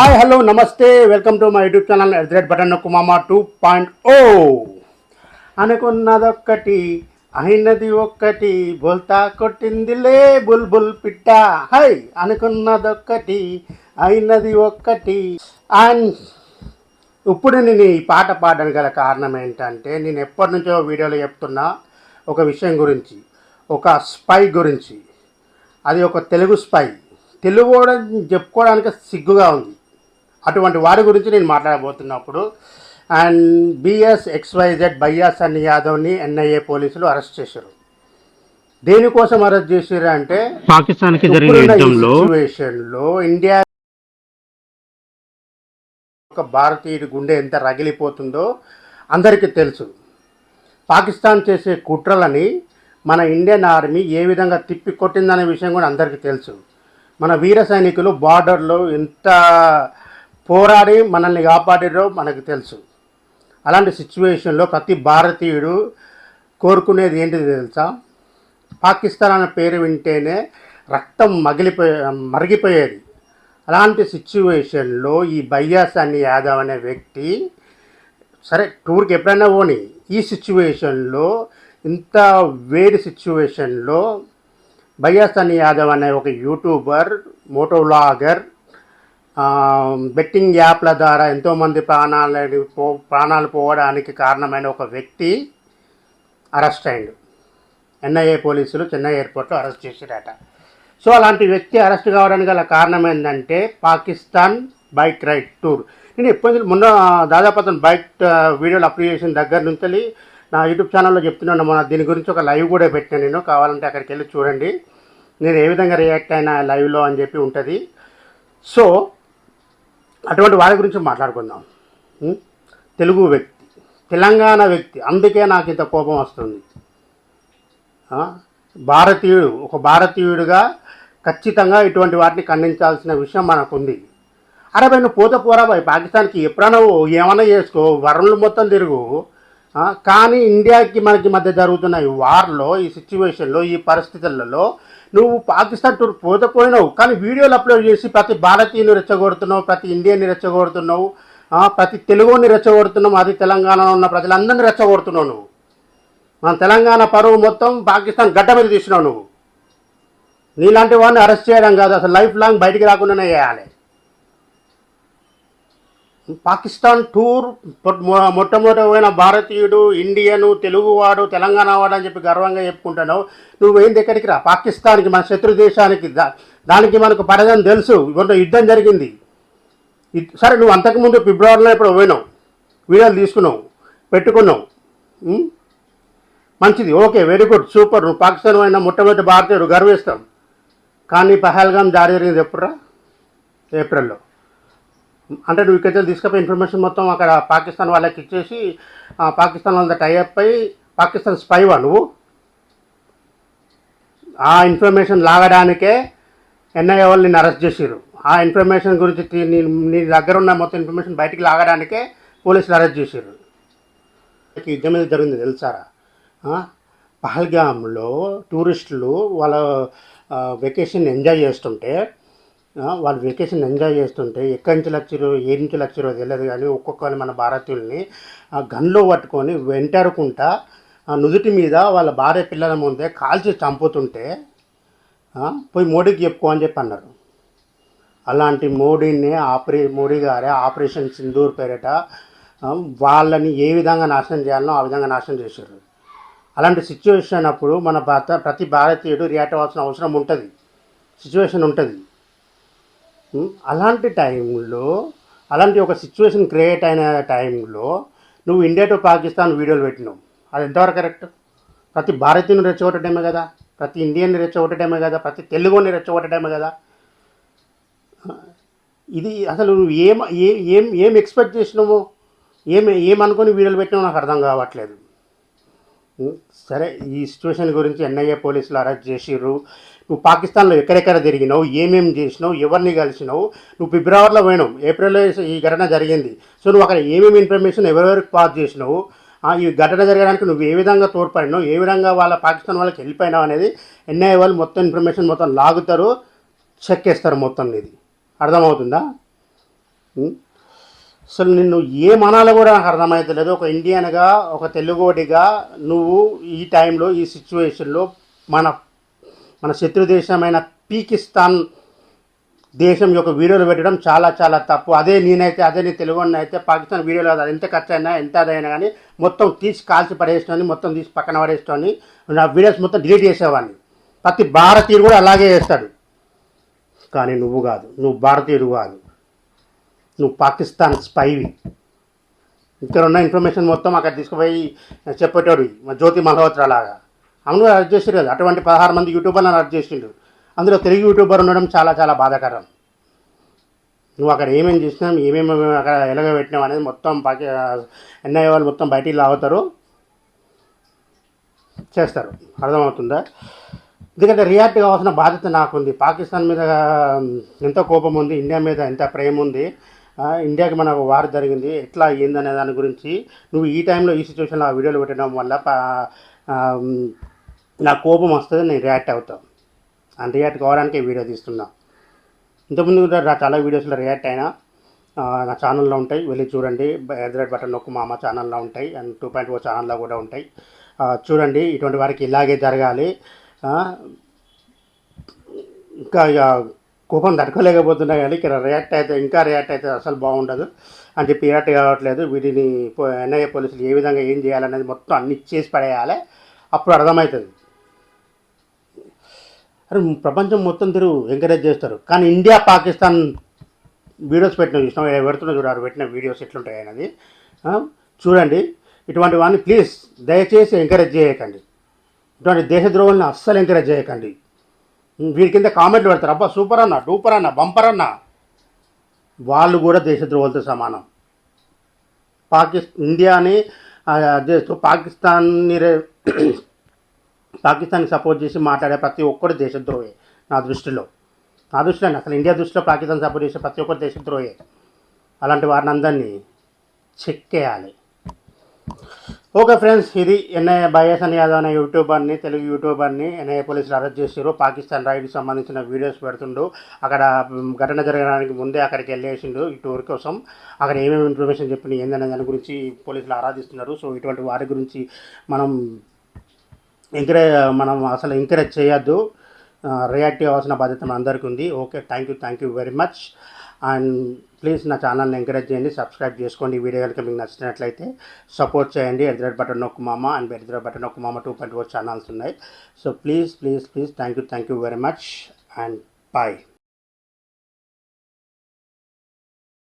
Hi hello నమస్తే welcome to my YouTube channel ఎడ్రెడ్ button కుమామా 2.0. అనుకున్నదొక్కటి అయినది ఒక్కటి బోల్తా కొట్టిందిలే బుల్బుల్ పిట్ట. హై అనుకున్నదొక్కటి అయినది ఒక్కటి. అండ్ ఇప్పుడు నేను ఈ పాట పాడడానికి గల కారణం ఏంటంటే, నేను ఎప్పటి నుంచో వీడియోలో చెప్తున్నా ఒక విషయం గురించి, ఒక స్పై గురించి. అది ఒక తెలుగు స్పై. తెలుగు కూడా చెప్పుకోవడానికి సిగ్గుగా ఉంది. అటువంటి వారి గురించి నేను మాట్లాడబోతున్నప్పుడు. అండ్ BSXYZ బయ్యాసన్ యాదవ్ని ఎన్ఐఏ పోలీసులు అరెస్ట్ చేశారు. దేనికోసం అరెస్ట్ చేశారు అంటే, పాకిస్తాన్కి జరిగిన సిచ్యువేషన్లో ఇండియా ఒక భారతీయుడి గుండె ఎంత రగిలిపోతుందో అందరికీ తెలుసు. పాకిస్తాన్ చేసే కుట్రలని మన ఇండియన్ ఆర్మీ ఏ విధంగా తిప్పి కొట్టిందనే విషయం కూడా అందరికీ తెలుసు. మన వీర సైనికులు బార్డర్లో ఎంత పోరాడి మనల్ని కాపాడారో మనకు తెలుసు. అలాంటి సిచ్యువేషన్లో ప్రతి భారతీయుడు కోరుకునేది ఏంటిది తెలుసా? పాకిస్తాన్ అనే పేరు వింటేనే రక్తం మరిగిపోయేది. అలాంటి సిచ్యువేషన్లో ఈ బయ్యాసన్ యాదవ్ అనే వ్యక్తి, సరే టూర్కి ఎప్పుడైనా పోని, ఈ సిచ్యువేషన్లో ఇంత వేడి సిచ్యువేషన్లో బయ్యాసన్ యాదవ్ అనే ఒక యూట్యూబర్, మోటో వ్లాగర్, బెట్టింగ్ యాప్ల ద్వారా ఎంతోమంది ప్రాణాలు పోవడానికి కారణమైన ఒక వ్యక్తి అరెస్ట్ అయ్యాడు. ఎన్ఐఏ పోలీసులు చెన్నై ఎయిర్పోర్ట్లో అరెస్ట్ చేశారట. సో అలాంటి వ్యక్తి అరెస్ట్ కావడానికి గల కారణం ఏంటంటే, పాకిస్తాన్ బైక్ రైడ్ టూర్. నేను ఎప్పుడు మొన్న దాదాపు అతను బైక్ వీడియోలు అప్లోడ్ చేసిన దగ్గర నుంచి నా యూట్యూబ్ ఛానల్లో చెప్తున్నాను. మన దీని గురించి ఒక లైవ్ కూడా పెట్టాను నేను, కావాలంటే అక్కడికి వెళ్ళి చూడండి నేను ఏ విధంగా రియాక్ట్ అయినా లైవ్లో అని చెప్పి ఉంటుంది. సో అటువంటి వారి గురించి మాట్లాడుకుందాం. తెలుగు వ్యక్తి, తెలంగాణ వ్యక్తి, అందుకే నాకు ఇంత కోపం వస్తుంది. భారతీయుడు, ఒక భారతీయుడిగా ఖచ్చితంగా ఇటువంటి వాటిని ఖండించాల్సిన విషయం మనకుంది. అరే భయ్, నువ్వు పోరా భయ్, పాకిస్తాన్కి ఎప్పుడైనా ఏమైనా చేసుకో, వరల్డ్ మొత్తం తిరుగు. కానీ ఇండియాకి మనకి మధ్య జరుగుతున్న ఈ వార్లో, ఈ సిచ్యువేషన్లో, ఈ పరిస్థితులలో నువ్వు పాకిస్తాన్ టూర్ పోయినావు, కానీ వీడియోలు అప్లోడ్ చేసి ప్రతి భారతీయుని రెచ్చగొడుతున్నావు, ప్రతి ఇండియన్ని రెచ్చగొడుతున్నావు, ప్రతి తెలుగుని రెచ్చగొడుతున్నావు, అది తెలంగాణలో ఉన్న ప్రజలందరినీ రెచ్చగొడుతున్నావు. నువ్వు మన తెలంగాణ పరువు మొత్తం పాకిస్తాన్ గడ్డ మీద తీసినావు. నువ్వు నీలాంటి వాడిని అరెస్ట్ చేయడం కాదు, అసలు లైఫ్ లాంగ్ బయటికి రాకుండానే చేయాలి. పాకిస్తాన్ టూర్ మొట్టమొదటి పోయిన భారతీయుడు, ఇండియను, తెలుగువాడు, తెలంగాణ వాడు అని చెప్పి గర్వంగా చెప్పుకుంటున్నావు. నువ్వేం ఎక్కడికి రా, పాకిస్తాన్కి, మన శత్రు దేశానికి. దానికి మనకు పడదని తెలుసు. ఇవ్వండి, యుద్ధం జరిగింది. సరే, నువ్వు అంతకుముందు ఫిబ్రవరిలో ఇప్పుడు పోయినావు, వీడియోలు తీసుకున్నావు, పెట్టుకున్నావు, మంచిది, ఓకే, వెరీ గుడ్, సూపర్. నువ్వు పాకిస్తాన్ పోయిన మొట్టమొదటి భారతీయుడు, గర్విస్తాం. కానీ పహల్గామ్ దాడి జరిగింది ఎప్పుడురా? ఏప్రిల్లో. అంటే నువ్వు ఇక్కడ తీసుకుపోయి ఇన్ఫర్మేషన్ మొత్తం అక్కడ పాకిస్తాన్ వాళ్ళకి ఇచ్చేసి పాకిస్తాన్ వాళ్ళ టైఅప్ అయి పాకిస్తాన్ స్పైవా నువ్వు? ఆ ఇన్ఫర్మేషన్ లాగడానికే ఎన్ఐఏ వాళ్ళు నిన్ను అరెస్ట్ చేసారు. ఆ ఇన్ఫర్మేషన్ గురించి నీ దగ్గర ఉన్న మొత్తం ఇన్ఫర్మేషన్ బయటికి లాగడానికే పోలీసులు అరెస్ట్ చేసారు. యుద్ధం మీద జరిగింది తెలుసారా? పహల్గామ్లో టూరిస్టులు వాళ్ళ వెకేషన్ ఎంజాయ్ చేస్తుంటే, వాళ్ళు వెకేషన్ ఎంజాయ్ చేస్తుంటే ఎక్కడి నుంచి లక్షరో ఏ నుంచి లక్షరో తెలియదు, కానీ ఒక్కొక్కరిని మన భారతీయుల్ని గన్లో పట్టుకొని వెంటాడుకుంటా నుదుటి మీద వాళ్ళ భార్య పిల్లల ముందే కాల్చి చంపుతుంటే పోయి మోడీకి చెప్పుకో అని చెప్పి అన్నారు. అలాంటి మోడీ గారే ఆపరేషన్ సింధూర్ పేరిట వాళ్ళని ఏ విధంగా నాశనం చేయాలనో ఆ విధంగా నాశనం చేశారు. అలాంటి సిచ్యువేషన్ అప్పుడు మన ప్రతి భారతీయుడు రియాక్ట్ అవ్వాల్సిన అవసరం ఉంటుంది, సిచ్యువేషన్ ఉంటుంది. అలాంటి టైంలో, అలాంటి ఒక సిచ్యువేషన్ క్రియేట్ అయిన టైంలో నువ్వు ఇండియా టు పాకిస్తాన్ వీడియోలు పెట్టినావు. అది ఎంతవరకు కరెక్ట్? ప్రతి భారతీయుని రెచ్చగొట్టడమే కదా, ప్రతి ఇండియన్ని రెచ్చగొట్టడమే కదా, ప్రతి తెలుగుని రెచ్చగొట్టడమే కదా. ఇది అసలు నువ్వు ఏం ఎక్స్పెక్ట్ చేసినావు, ఏమనుకొని వీడియోలు పెట్టినావు నాకు అర్థం కావట్లేదు. సరే, ఈ సిచ్యువేషన్ గురించి ఎన్ఐఏ పోలీసులు అరెస్ట్ చేసిర్రు. నువ్వు పాకిస్తాన్లో ఎక్కడెక్కడ తిరిగినావు, ఏమేమి చేసినావు, ఎవరిని కలిసినావు? నువ్వు ఫిబ్రవరిలో పోయినావు, ఏప్రిల్లో ఈ ఘటన జరిగింది. సో నువ్వు అక్కడ ఏమేమి ఇన్ఫర్మేషన్ ఎవరెవరికి పాస్ చేసినావు, ఈ ఘటన జరగడానికి నువ్వు ఏ విధంగా తోడ్పడినావు, ఏ విధంగా పాకిస్తాన్ వాళ్ళకి వెళ్ళిపోయినావు అనేది ఎన్ఐఏ వాళ్ళు మొత్తం ఇన్ఫర్మేషన్ మొత్తం లాగుతారు, చెక్ చేస్తారు మొత్తం. ఇది అర్థమవుతుందా? అసలు నిన్ను ఏమనాలో కూడా నాకు అర్థమవుతలేదు. ఒక ఇండియన్గా, ఒక తెలుగోడిగా నువ్వు ఈ టైంలో, ఈ సిచ్యువేషన్లో మన మన శత్రు దేశమైన పాకిస్తాన్ దేశం యొక్క వీడియోలు పెట్టడం చాలా చాలా తప్పు. అదే నీ తెలుగుని అయితే పాకిస్తాన్ వీడియోలు అది ఎంత ఖర్చు అయినా ఎంత అదైనా కానీ మొత్తం తీసి కాల్చి పడేసుకొని, మొత్తం తీసి పక్కన పడేసుకొని నా వీడియోస్ మొత్తం డిలీట్ చేసేవాడిని. ప్రతి భారతీయుడు కూడా అలాగే చేస్తాడు. కానీ నువ్వు కాదు, నువ్వు భారతీయుడు కాదు, నువ్వు పాకిస్తాన్ స్పైవి. ఇక్కడ ఉన్న ఇన్ఫర్మేషన్ మొత్తం అక్కడ తీసుకుపోయి చెప్పేటోడు జ్యోతి మల్హోత్రా లాగా. అవును అరెస్ట్ చేసారు కదా, అటువంటి 16 మంది యూట్యూబర్లను అరెస్ట్ చేసిండు. అందులో తెలుగు యూట్యూబర్ ఉండడం చాలా చాలా బాధాకరం. నువ్వు అక్కడ ఏమేమి చేసినావు, ఏమేమి అక్కడ ఎలాగ పెట్టినావు అనేది మొత్తం ఎన్ఐఏ వాళ్ళు మొత్తం బయటికి లాగుతారు, చేస్తారు. అర్థమవుతుందా? ఎందుకంటే రియాక్ట్ కావాల్సిన బాధ్యత నాకుంది. పాకిస్తాన్ మీద ఎంతో కోపం ఉంది, ఇండియా మీద ఎంత ప్రేమ ఉంది. ఇండియాకి మనకు వార్ జరిగింది, ఎట్లా అయ్యిందనే దాని గురించి నువ్వు ఈ టైంలో ఈ సిచ్యువేషన్లో ఆ వీడియోలు పెట్టడం వల్ల నా కోపం వస్తుంది, నేను రియాక్ట్ అవుతాను. అని రియాక్ట్ కావడానికి వీడియో తీస్తున్నా. ఇంతకుముందు కూడా చాలా వీడియోస్లో రియాక్ట్ అయినా నా ఛానల్లో ఉంటాయి, వెళ్ళి చూడండి. బటన్ నొక్కు మామ ఛానల్లో ఉంటాయి, అండ్ 2.0 ఛానల్లో కూడా ఉంటాయి, చూడండి. ఇటువంటి వారికి ఇలాగే జరగాలి. ఇంకా కోపం తట్టుకోలేకపోతున్నా కానీ ఇక్కడ రియాక్ట్ అయితే అసలు బాగుండదు అని చెప్పి రియాక్ట్ కావట్లేదు. వీటిని ఎన్ఐఏ పోలీసులు ఏ విధంగా ఏం చేయాలనేది మొత్తం అన్ని చేసి పడేయాలి, అప్పుడు అర్థమవుతుంది. అరే ప్రపంచం మొత్తం ఎంకరేజ్ చేస్తారు, కానీ ఇండియా పాకిస్తాన్ వీడియోస్ పెట్టిన చూసినా పెడుతున్నా చూడారు, పెట్టిన వీడియోస్ ఎట్లుంటాయి అనేది చూడండి. ఇటువంటి వాడిని ప్లీజ్ దయచేసి ఎంకరేజ్ చేయకండి. ఇటువంటి దేశద్రోహుల్ని అస్సలు ఎంకరేజ్ చేయకండి. వీరి కింద కామెంట్లు పెడతారు, అబ్బా సూపర్ అన్న, డూపర్ అన్న, బంపర్ అన్న. వాళ్ళు కూడా దేశద్రోహులతో సమానం. ఇండియాని చేస్తూ పాకిస్తాన్కి సపోర్ట్ చేసి మాట్లాడే ప్రతి ఒక్కరు దేశద్రోహే నా దృష్టిలో. అసలు ఇండియా దృష్టిలో పాకిస్తాన్ సపోర్ట్ చేసే ప్రతి ఒక్కరు దేశద్రోహే. అలాంటి వారిని అందరినీ చెక్కేయాలి. ఓకే ఫ్రెండ్స్, ఇది ఎన్ఐఏ బైఎస్ఎన్ యాదవ్ అనే యూట్యూబర్ని, తెలుగు యూట్యూబర్ని ఎన్ఐఏ పోలీసులు అరెస్ట్ చేసారు. పాకిస్తాన్ రైడ్కి సంబంధించిన వీడియోస్ పెడుతుండు. అక్కడ ఘటన జరగడానికి ముందే అక్కడికి వెళ్ళేసిండు ఈ టూర్ కోసం. అక్కడ ఏమేమి ఇన్ఫర్మేషన్ చెప్పిన ఏందనే దాని గురించి పోలీసులు ఆరాధిస్తున్నారు. సో ఇటువంటి వారి గురించి మనం అసలు ఎంకరేజ్ చేయొద్దు. రియాక్ట్ అవ్వాల్సిన బాధ్యత మన అందరికీ ఉంది. Okay, thank you very much. And please నా ఛానల్ని ఎంకరేజ్ చేయండి, సబ్స్క్రైబ్ చేసుకోండి. ఈ వీడియో కనుక మీకు నచ్చినట్లయితే సపోర్ట్ చేయండి. బటన్ నొక్కు మామ అండ్ బటన్ నొక్కు మామ 2.0 ఛానల్స్ ఉన్నాయి. So please thank you very much and bye.